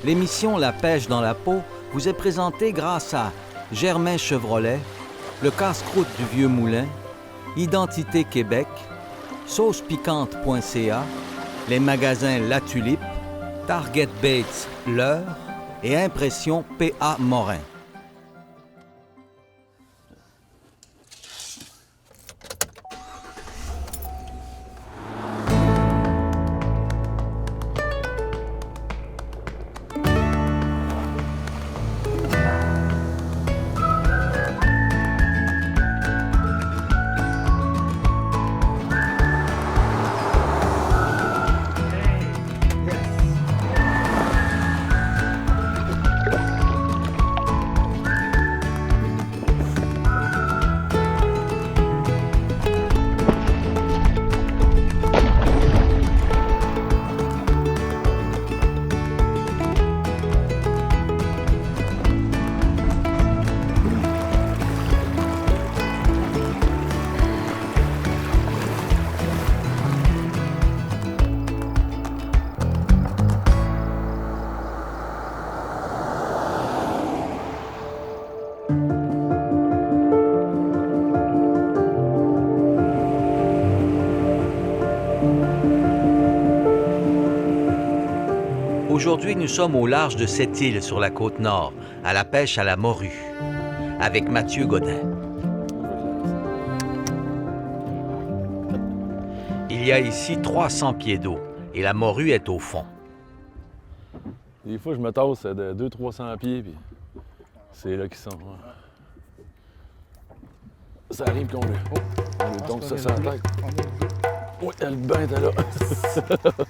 L'émission La pêche dans la peau vous est présentée grâce à Germain Chevrolet, le casse-croûte du Vieux Moulin, Identité Québec, saucepiquante.ca, les magasins La Tulipe, Target Baits L'Heure et Impression P.A. Morin. Aujourd'hui, nous sommes au large de cette île sur la côte nord, à la pêche à la morue, avec Mathieu Godin. Il y a ici 300 pieds d'eau et la morue est au fond. Des fois, je me tasse de 200-300 pieds, puis c'est là qu'ils sont. Ouais. Ça arrive qu'on lui tombe ça sur la tête. Oui, le bain était là.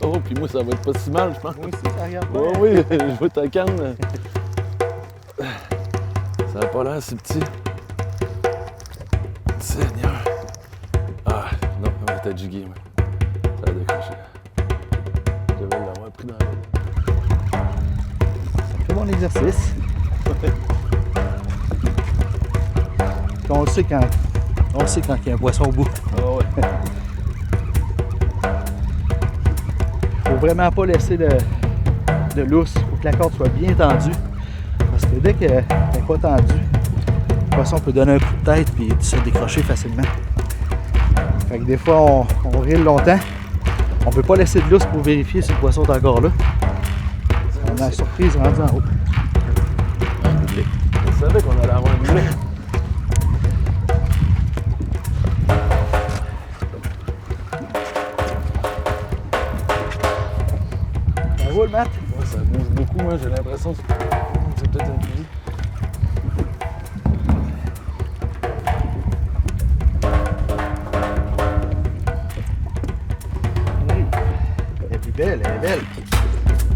Oh, puis moi, ça va être pas si mal, je pense. Oui, c'est ça, regarde. Oh, oui, je vois ta canne. Ça n'a pas l'air si petit. Seigneur. Ah, non, on était jigué, moi. Ça a décroché. Je devais l'avoir pris dans la main. Ça fait mon exercice. On le sait quand il y a un poisson au bout. Oh, ouais. Faut vraiment pas laisser de lousse. Faut que la corde soit bien tendue. Parce que dès qu'elle n'est pas tendue, le poisson peut donner un coup de tête et se décrocher facilement. Fait que des fois, on rille longtemps. On peut pas laisser de lousse pour vérifier si le poisson est encore là. On a la surprise rendue en haut. Je savais qu'on allait avoir une boulet. Ça roule, Matt? Ouais, ça bouge beaucoup, hein, j'ai l'impression que c'est peut-être un puits. Oui. Elle est plus belle, elle est belle.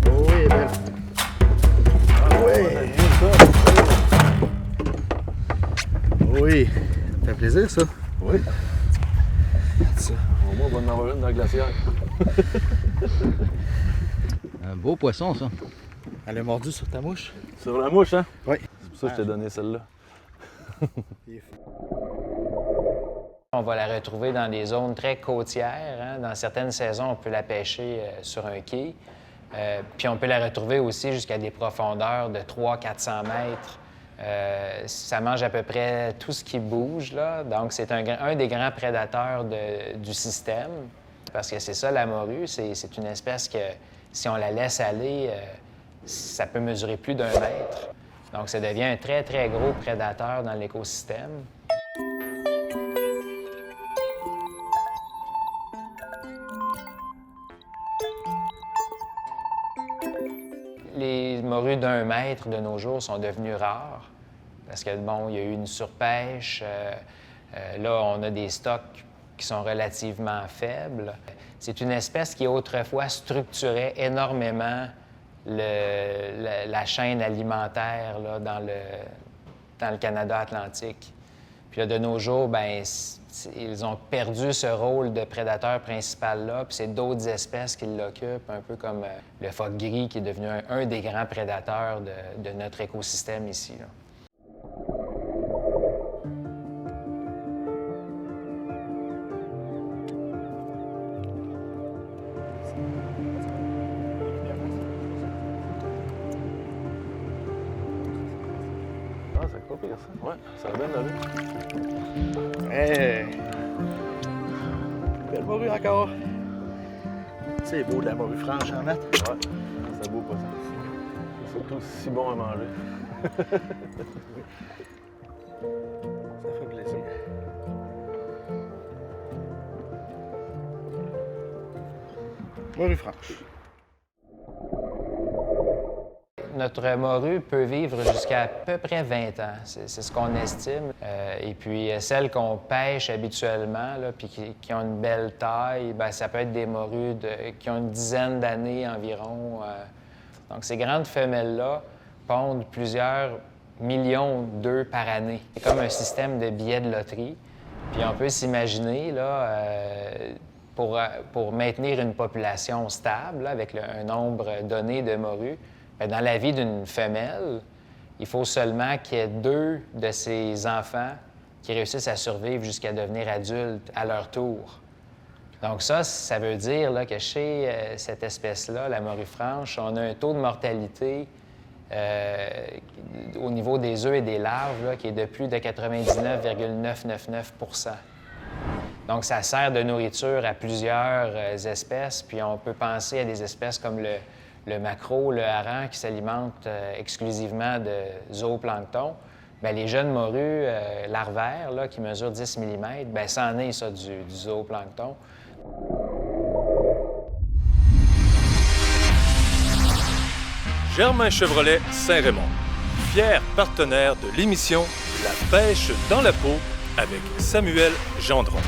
Oh oui, elle est belle. Ah ouais. Oui. Ça fait plaisir, ça. Oui. Ça. Au moins, on va en avoir une dans la glacière. Un beau poisson, ça. Elle a mordu sur ta mouche? Sur la mouche, hein? Oui. C'est pour ça que je t'ai donné celle-là. On va la retrouver dans des zones très côtières. Hein. Dans certaines saisons, on peut la pêcher sur un quai. Puis on peut la retrouver aussi jusqu'à des profondeurs de 300-400 mètres. Ça mange à peu près tout ce qui bouge, là. Donc, c'est un des grands prédateurs du système. Parce que c'est ça, la morue, c'est une espèce que, si on la laisse aller, ça peut mesurer plus d'1 mètre. Donc, ça devient un très, très gros prédateur dans l'écosystème. Les morues d'1 mètre de nos jours sont devenues rares parce que, bon, il y a eu une surpêche. Là, on a des stocks qui sont relativement faibles. C'est une espèce qui, autrefois, structurait énormément la chaîne alimentaire là, dans le Canada atlantique. Puis là, de nos jours, bien, ils ont perdu ce rôle de prédateur principal-là, puis c'est d'autres espèces qui l'occupent, un peu comme le phoque gris, qui est devenu un des grands prédateurs de notre écosystème ici, là. pire ça. Ouais, ça a bien allé. Hey! Belle morue encore. C'est beau de la morue franche en maths. Ouais, ça vaut pas ça. C'est surtout si bon à manger. Ça fait plaisir. Morue franche. Notre morue peut vivre jusqu'à peu près 20 ans. C'est ce qu'on estime. Et puis, celles qu'on pêche habituellement, là, puis qui ont une belle taille, bien, ça peut être des morues qui ont une dizaine d'années environ. Donc, ces grandes femelles-là pondent plusieurs millions d'œufs par année. C'est comme un système de billets de loterie. Puis, on peut s'imaginer, là, pour maintenir une population stable, là, avec un nombre donné de morues, bien, dans la vie d'une femelle, il faut seulement qu'il y ait 2 de ses enfants qui réussissent à survivre jusqu'à devenir adultes à leur tour. Donc ça veut dire là, que chez cette espèce-là, la morue franche, on a un taux de mortalité au niveau des œufs et des larves là, qui est de plus de 99,999 %. Donc, ça sert de nourriture à plusieurs espèces, puis on peut penser à des espèces comme le maquereau, le hareng, qui s'alimentent exclusivement de zooplancton. Bien, les jeunes morues larvaires, là, qui mesurent 10 mm, bien, ça en est, ça, du zooplancton. Germain Chevrolet Saint-Raymond, fier partenaire de l'émission La pêche dans la peau avec Samuel Gendron.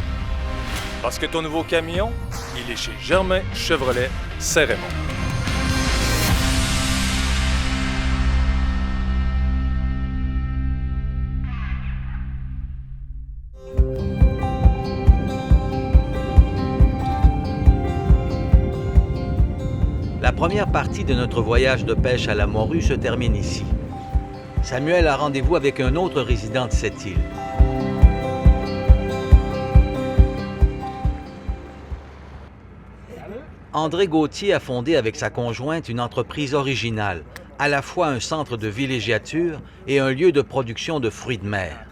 Parce que ton nouveau camion, il est chez Germain Chevrolet Saint-Raymond. La première partie de notre voyage de pêche à la morue se termine ici. Samuel a rendez-vous avec un autre résident de cette île. André Gauthier a fondé avec sa conjointe une entreprise originale, à la fois un centre de villégiature et un lieu de production de fruits de mer.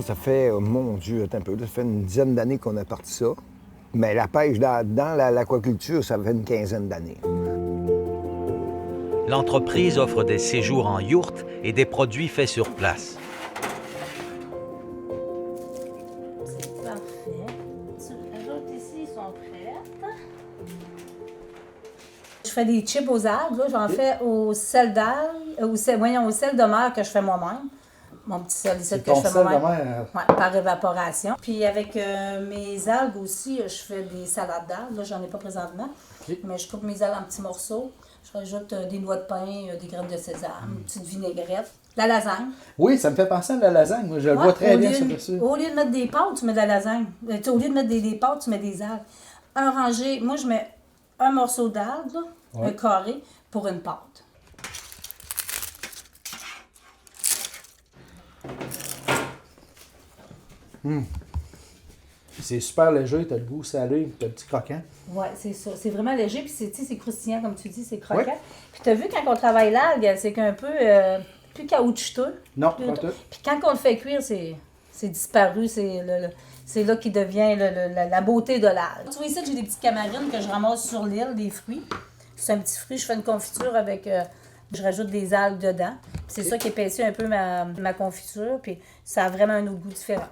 Ça fait, oh mon Dieu, attends un peu, ça fait une dizaine d'années qu'on a parti ça. Mais la pêche dans l'aquaculture, ça fait une quinzaine d'années. L'entreprise offre des séjours en yourte et des produits faits sur place. C'est parfait. Les autres ici sont prêtes. Je fais des chips aux algues. Là. J'en fais au sel d'algue, au sel de mer que je fais moi-même. Mon petit sel ici que je fais moi-même. Ouais, par évaporation. Puis avec mes algues aussi, je fais des salades d'algues. Là, j'en ai pas présentement. Okay. Mais je coupe mes algues en petits morceaux. Je rajoute des noix de pain, des graines de sésame, une petite vinaigrette. La lasagne. Oui, ça me fait penser à la lasagne. Moi, je le vois très bien sur le dessus. Au lieu de mettre des pâtes, tu mets de la lasagne. Au lieu de mettre des pâtes, tu mets des algues. Un rangé, moi, je mets un morceau d'algue, un carré, pour une pâte. C'est super léger, t'as le goût salé, t'as le petit croquant. Oui, c'est ça. C'est vraiment léger, puis c'est croustillant, comme tu dis, c'est croquant. Ouais. Puis t'as vu, quand on travaille l'algue, c'est qu'un peu plus caoutchouteux. Non, pas tout. Puis quand on le fait cuire, c'est disparu, c'est là qu'il devient la beauté de l'algue. Tu vois ici, j'ai des petites camarines que je ramasse sur l'île, des fruits. C'est un petit fruit, je fais une confiture avec Je rajoute des algues dedans. C'est ça qui épaissit un peu ma confiture, puis ça a vraiment un autre goût différent.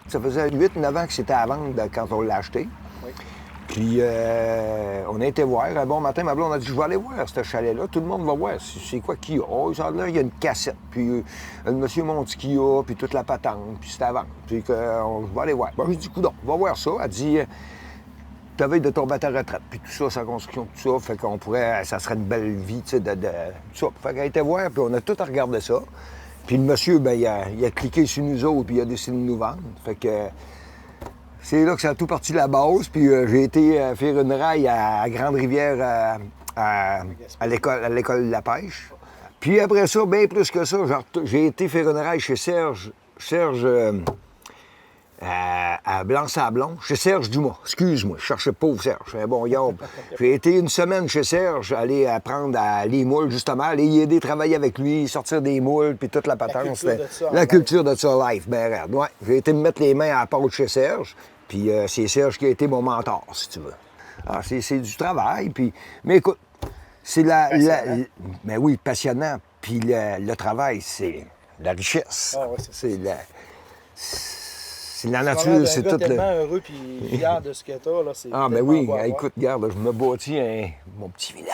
Ça faisait 8-9 ans que c'était à vendre quand on l'a acheté. Oui. Puis on a été voir. Un bon matin, ma blonde a dit, je vais aller voir ce chalet-là. Tout le monde va voir. C'est quoi qu'il y a? Oh, là, il y a une cassette. Puis le monsieur montre ce qu'il y a, puis toute la patente. Puis c'est à vendre. Puis je vais aller voir. Bon, je dis, coudonc, va voir ça. Elle dit, t'avais de tomber à ta retraite. Puis tout ça, sa construction, tout ça. Fait qu'on pourrait, ça serait une belle vie, tu sais, de tout ça. Fait qu'elle a été voir, puis on a tout regardé ça. Puis le monsieur, ben, il a cliqué sur nous autres, puis il a décidé de nous vendre. Fait que c'est là que ça a tout parti de la base. Puis j'ai été faire une raille à Grande-Rivière à l'école de la pêche. Puis après ça, bien plus que ça, j'ai été faire une raille chez Serge à Blanc-Sablon, chez Serge Dumas. Excuse-moi, je cherchais pauvre Serge, un bon yob. J'ai été une semaine chez Serge, aller apprendre les moules, justement, aller y aider, travailler avec lui, sortir des moules, puis toute la patente. La culture de ça, life, ben raide. Ouais. J'ai été me mettre les mains à la pâte chez Serge, puis c'est Serge qui a été mon mentor, si tu veux. Alors, c'est du travail, puis... Mais écoute, c'est mais oui, passionnant, puis le travail, c'est la richesse. Ah, ouais, c'est la nature, c'est tout. Tellement heureux puis fier de ce que t'as, là. Ah, ben oui, écoute, regarde, je me bâtis mon petit village.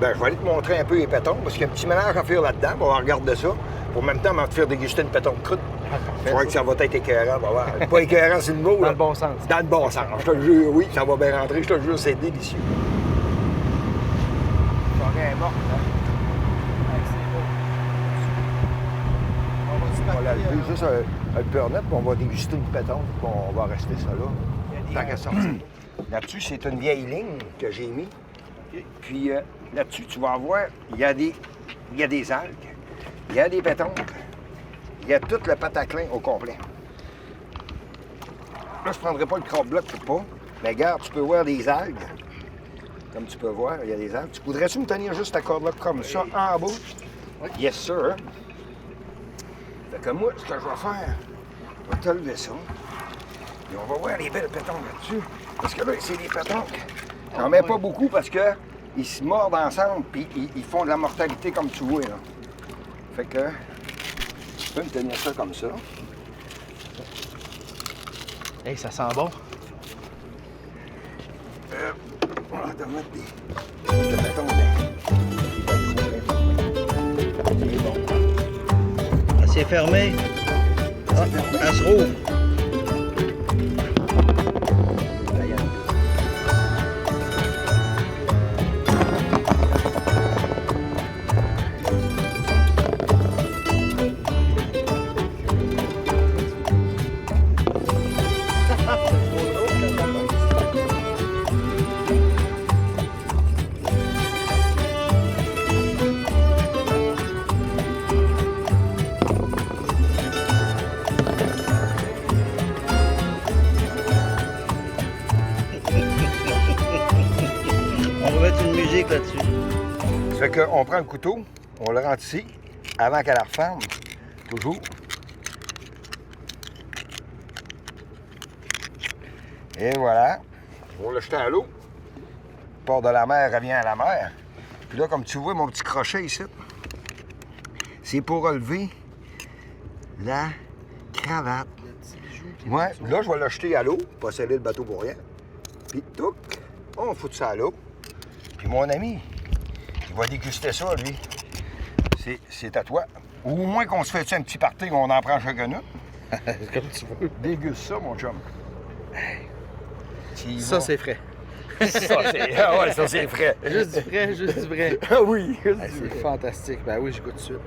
Je vais aller te montrer un peu les pétons, parce qu'il y a un petit mélange à faire là-dedans. On va regarder ça. Pour en même temps, on va te faire déguster une péton croûte. Je crois que ça va être écœurant. Pas écœurant, c'est le mot. Dans le bon sens. Dans le bon sens. Je te le jure, oui, ça va bien rentrer. Je te le jure, c'est délicieux. La forêt est morte, hein? On va l'enlever juste un peu net, puis on va déguster une péton, puis on va rester ça là. Tant qu'à sortir. Là-dessus, c'est une vieille ligne que j'ai mis. Puis là-dessus, tu vas voir, il y a des algues, il y a des pétoncles, il y a tout le pataclin au complet. Là, je ne prendrai pas le crabe-bloc pour pas, mais regarde, tu peux voir des algues. Comme tu peux voir, il y a des algues. Tu voudrais-tu me tenir juste ta corde-là comme ça, en bas? Yes, sir. Fait que moi, ce que je vais faire, je vais te lever ça. Et on va voir les belles pétoncles là-dessus. Parce que là, c'est des pétoncles. J'en mets pas beaucoup parce qu'ils se mordent ensemble puis ils font de la mortalité comme tu vois. Là. Fait que tu peux me tenir ça comme ça. Hey, ça sent bon. On va te mettre des bâtons dedans. Ah, c'est fermé. Ah, elle se rouvre. Là-dessus. Ça fait qu'on prend le couteau, on le rentre ici, avant qu'elle la referme, toujours. Et voilà. On va le jeter à l'eau. part de la mer revient à la mer. Puis là, comme tu vois, mon petit crochet ici, c'est pour relever la cravate. Ouais, là, je vais l'acheter à l'eau, pas sceller le bateau pour rien. Puis, touc, on fout ça à l'eau. Puis mon ami, il va déguster ça, lui. C'est à toi. Ou au moins qu'on se fait un petit party, on en prend chacun une. Comme tu veux. Déguste ça, mon chum. Ça, c'est frais. Ah ouais, ça, c'est frais. Juste du frais, juste du vrai. Ah oui, C'est fantastique. Ben oui, je goûte tout de suite.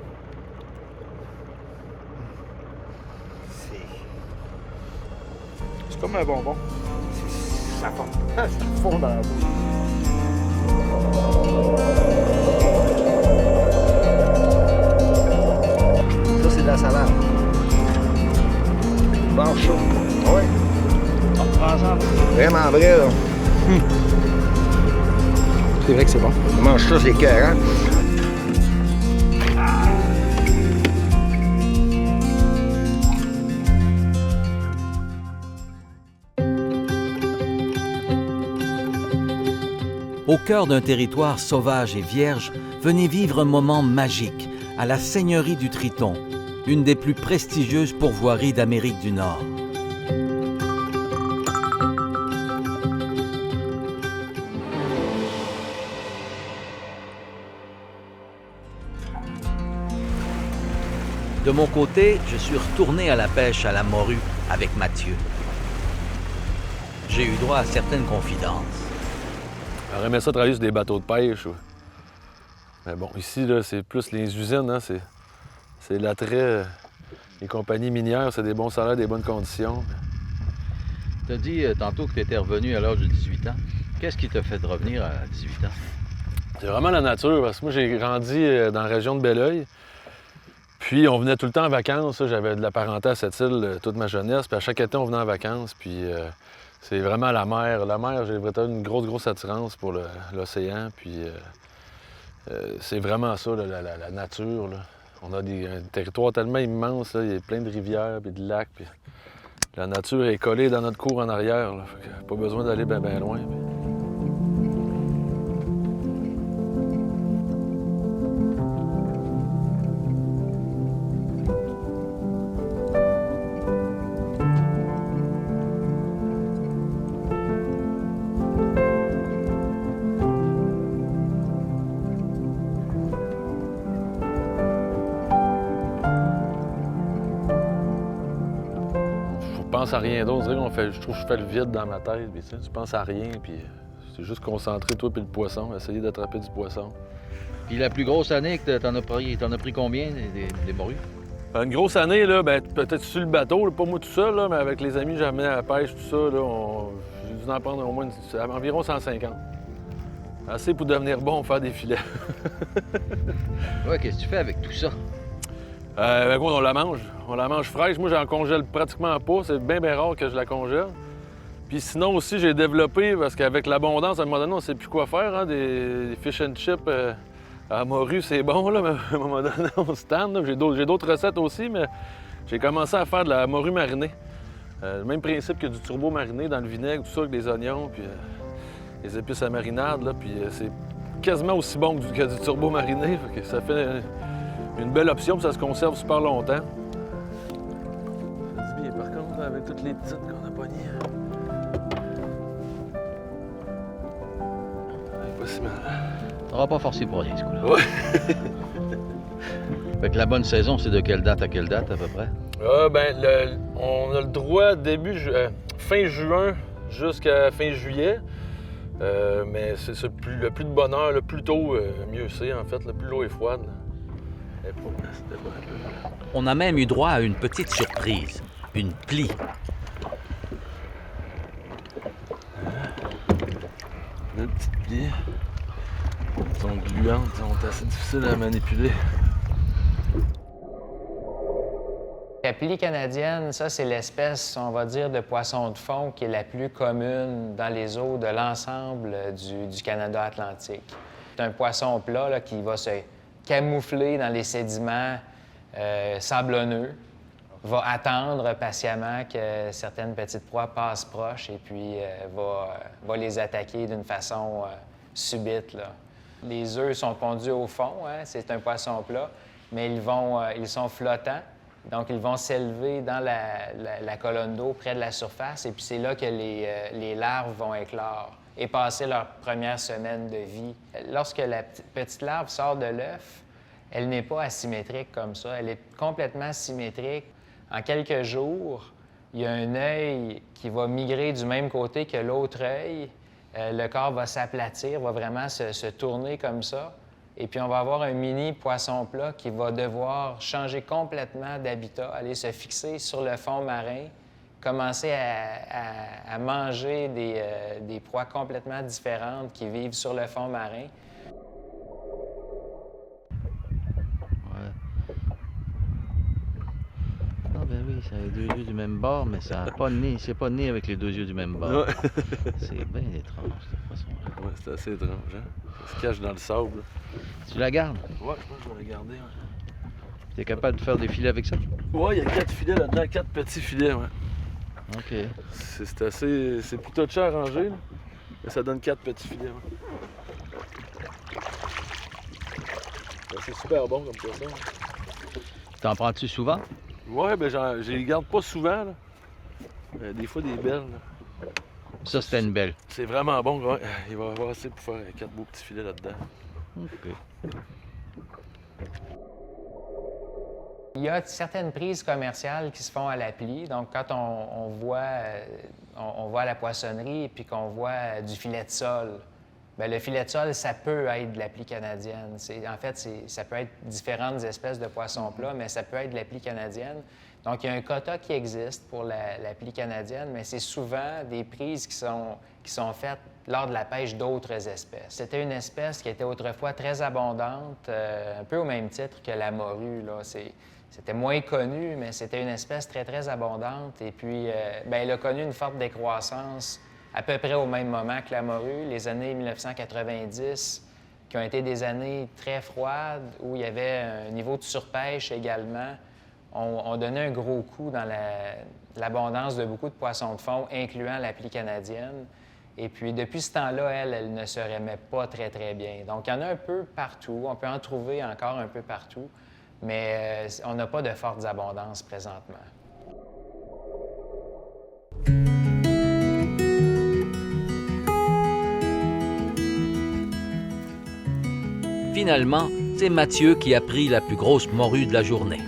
C'est comme un bonbon. Ça fond. Ça fond dans la bouche. Ça, c'est de la salade. Mange chaud. Oui. On prend ensemble. Vraiment vrai, là. C'est vrai que c'est bon. On mange ça, c'est cœur, hein? Au cœur d'un territoire sauvage et vierge, venez vivre un moment magique à la Seigneurie du Triton, une des plus prestigieuses pourvoiries d'Amérique du Nord. De mon côté, je suis retourné à la pêche à la morue avec Mathieu. J'ai eu droit à certaines confidences. J'aurais aimé ça travailler sur des bateaux de pêche. Mais bon, ici, là, c'est plus les usines, hein, c'est l'attrait. Les compagnies minières, c'est des bons salaires, des bonnes conditions. Tu as dit tantôt que tu étais revenu à l'âge de 18 ans. Qu'est-ce qui t'a fait revenir à 18 ans? C'est vraiment la nature, parce que moi, j'ai grandi dans la région de Belleuil. Puis, on venait tout le temps en vacances. J'avais de la parenté à cette île toute ma jeunesse. Puis, à chaque été, on venait en vacances. Puis, c'est vraiment la mer. La mer, j'ai vraiment une grosse attirance pour l'océan. Puis, c'est vraiment ça, la nature. Là. On a un territoire tellement immense. Là. Il y a plein de rivières puis de lacs. Puis, la nature est collée dans notre cour en arrière. Là. Fait que pas besoin d'aller bien loin. Puis... Je pense à rien d'autre. Je trouve que je fais le vide dans ma tête. Puis, tu penses à rien, puis c'est juste concentré, toi, puis le poisson, essayer d'attraper du poisson. Puis la plus grosse année que t'en as pris combien des morues? Une grosse année, là, ben, peut-être sur le bateau, là, pas moi tout seul, là, mais avec les amis que j'amenais à la pêche, tout ça, j'ai dû en prendre au moins environ 150. Assez pour devenir bon, faire des filets. Ouais, qu'est-ce que tu fais avec tout ça? Ben, on la mange. On la mange fraîche. Moi, j'en congèle pratiquement pas. C'est bien rare que je la congèle. Puis sinon aussi, j'ai développé, parce qu'avec l'abondance, à un moment donné, on ne sait plus quoi faire. Hein, des fish and chips à morue, c'est bon, là, mais à un moment donné, on se tanne. J'ai d'autres recettes aussi, mais j'ai commencé à faire de la morue marinée. Le même principe que du turbo mariné dans le vinaigre, tout ça, avec des oignons, puis les épices à marinade. Là, puis c'est quasiment aussi bon que du turbo mariné. Fait que ça fait une belle option, puis ça se conserve super longtemps. Ça dit bien, par contre, avec toutes les petites qu'on a pognées. Pas si mal. On va pas forcer pour rien, ce coup-là. Ouais. Fait que la bonne saison, c'est de quelle date à quelle date, à peu près? On a le droit fin juin jusqu'à fin juillet. Mais c'est le plus de bonheur, le plus tôt, mieux c'est, en fait. Le plus l'eau est froide. On a même eu droit à une petite surprise, une plie. Une petite plie. Elles sont gluantes, elles sont assez difficiles à manipuler. La plie canadienne, ça, c'est l'espèce, on va dire, de poisson de fond qui est la plus commune dans les eaux de l'ensemble du Canada atlantique. C'est un poisson plat là, qui va se camoufler dans les sédiments sablonneux, va attendre patiemment que certaines petites proies passent proches et puis va les attaquer d'une façon subite, là. Les œufs sont pondus au fond, hein, c'est un poisson plat, mais ils sont flottants. Donc, ils vont s'élever dans la colonne d'eau près de la surface et puis c'est là que les larves vont éclore et passer leur première semaine de vie. Lorsque la petite larve sort de l'œuf, elle n'est pas asymétrique comme ça. Elle est complètement symétrique. En quelques jours, il y a un œil qui va migrer du même côté que l'autre œil. Le corps va s'aplatir, va vraiment se tourner comme ça. Et puis, on va avoir un mini poisson plat qui va devoir changer complètement d'habitat, aller se fixer sur le fond marin, commencer à manger des proies complètement différentes qui vivent sur le fond marin. Ouais. Ah ben oui, ça a les deux yeux du même bord, mais ça n'a pas de nez. C'est pas né avec les deux yeux du même bord. Ouais. C'est bien étrange, ce poisson-là. Ouais, c'est assez étrange, hein? Ça se cache dans le sable. Tu la gardes? Ouais, je pense que je vais la garder. Tu es capable de faire des filets avec ça? Ouais, il y a 4 filets là-dedans, 4 petits filets, ouais. OK. C'est assez... C'est plutôt de à ranger, là. Mais ça donne 4 petits filets, ouais. Ben, c'est super bon comme poisson. T'en prends-tu souvent? Ouais, ben je les garde pas souvent, là. Des fois, des belles, là. Ça, c'était une belle. C'est vraiment bon, ouais. Il va y avoir assez pour faire 4 beaux petits filets là-dedans. OK. Il y a certaines prises commerciales qui se font à l'appli. Donc, quand on voit à la poissonnerie et puis qu'on voit du filet de sol, bien, le filet de sol, ça peut être de l'appli canadienne. Ça peut être différentes espèces de poissons plats, mais ça peut être de l'appli canadienne. Donc, il y a un quota qui existe pour l'appli canadienne, mais c'est souvent des prises qui sont faites lors de la pêche d'autres espèces. C'était une espèce qui était autrefois très abondante, un peu au même titre que la morue, là. C'était moins connu, mais c'était une espèce très, très abondante. Et puis, elle a connu une forte décroissance à peu près au même moment que la morue, les années 1990, qui ont été des années très froides, où il y avait un niveau de surpêche également. On donnait un gros coup dans l'abondance de beaucoup de poissons de fond, incluant l'appli canadienne. Et puis, depuis ce temps-là, elle ne se remet pas très, très bien. Donc, il y en a un peu partout. On peut en trouver encore un peu partout, mais on n'a pas de fortes abondances présentement. Finalement, c'est Mathieu qui a pris la plus grosse morue de la journée.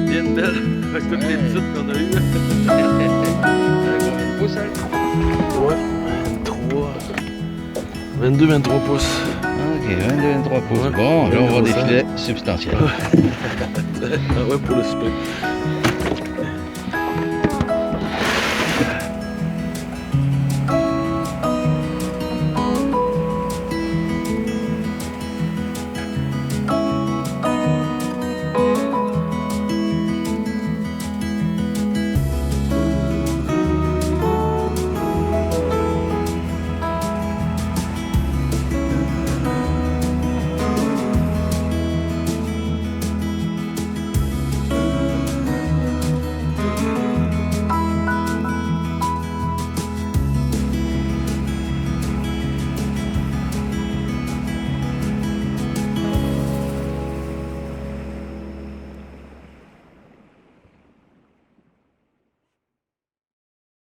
Bien belle, avec toutes les petites qu'on a eues. Combien de pouces, elle? Ouais, 22-23 pouces. OK, 22-23 pouces. Ouais, Bon, là, on va avoir des ça. filets substantiels. Ah ouais, pour le souper.